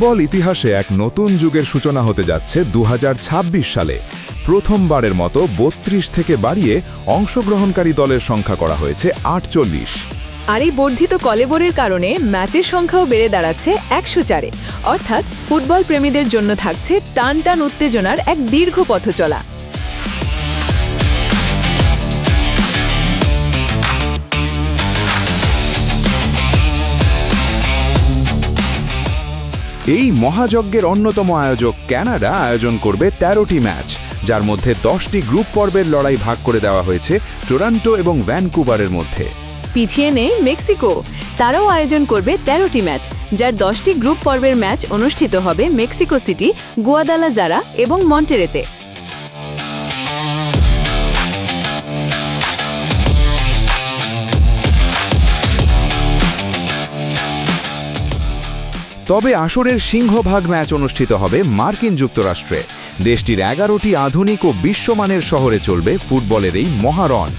Football ইতিহাসে এক নতুন যুগের সূচনা হতে যাচ্ছে 2026 সালে। প্রথমবারের মতো 32 থেকে বাড়িয়ে অংশগ্রহণকারী দলের সংখ্যা করা হয়েছে 48। আর এই বর্ধিত কলেবরের কারণে ম্যাচের সংখ্যাও বেড়ে দাঁড়াচ্ছে 104-এ। অর্থাৎ ফুটবল প্রেমীদের জন্য থাকছে টান টান উত্তেজনার এক দীর্ঘ পথ চলা। এই মহাযজ্ঞের অন্যতম আয়োজক কানাডা আয়োজন করবে 13টি ম্যাচ, যার মধ্যে 10টি গ্রুপ পর্বের লড়াই ভাগ করে দেওয়া হয়েছে টরন্টো এবং ভ্যানকুভারের মধ্যে। পিছিয়ে নেই মেক্সিকো, তারাও আয়োজন করবে 13টি ম্যাচ, যার 10টি গ্রুপ পর্বের ম্যাচ অনুষ্ঠিত হবে মেক্সিকো সিটি, গুয়াদালাজারা এবং মন্টেরেতে। তবে আসরের সিংহভাগ ম্যাচ অনুষ্ঠিত হবে মার্কিন যুক্তরাষ্ট্রে। দেশটির 11টি আধুনিক ও বিশ্বমানের শহরে চলবে ফুটবলের এই মহারণ।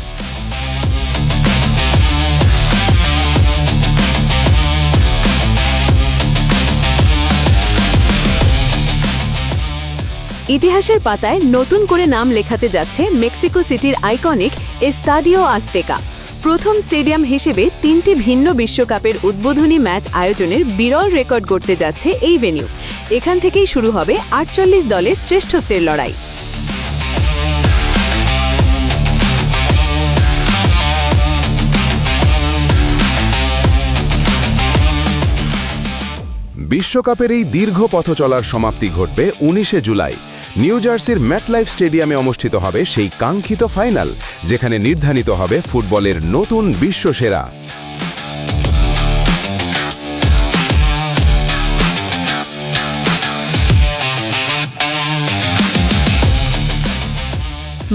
ইতিহাসের পাতায় নতুন করে নাম লেখাতে যাচ্ছে মেক্সিকো সিটির আইকনিক এস্টাডিও আজতেকা। প্রথম স্টেডিয়াম হিসেবে 3টি ভিন্ন বিশ্বকাপের উদ্বোধনী ম্যাচ আয়োজনের বিরল রেকর্ড গড়তে যাচ্ছে এই ভেন্যু। এখান থেকেই শুরু হবে 48 দলের শ্রেষ্ঠত্বের লড়াই। বিশ্বকাপের এই দীর্ঘ পথ চলার সমাপ্তি ঘটবে 19শে জুলাই। নিউ জার্সির ম্যাটলাইফ স্টেডিয়ামে অনুষ্ঠিত হবে সেই কাঙ্ক্ষিত ফাইনাল, যেখানে নির্ধারিত হবে ফুটবলের নতুন বিশ্বসেরা।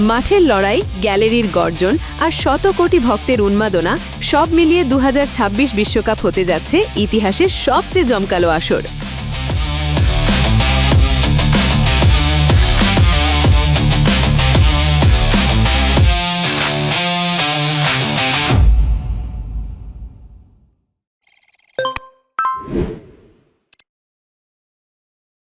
মাঠের লড়াই, গ্যালারির গর্জন আর শত কোটি ভক্তের উন্মাদনা সব মিলিয়ে 2026 বিশ্বকাপ হতে যাচ্ছে ইতিহাসের সবচেয়ে জমকালো আসর।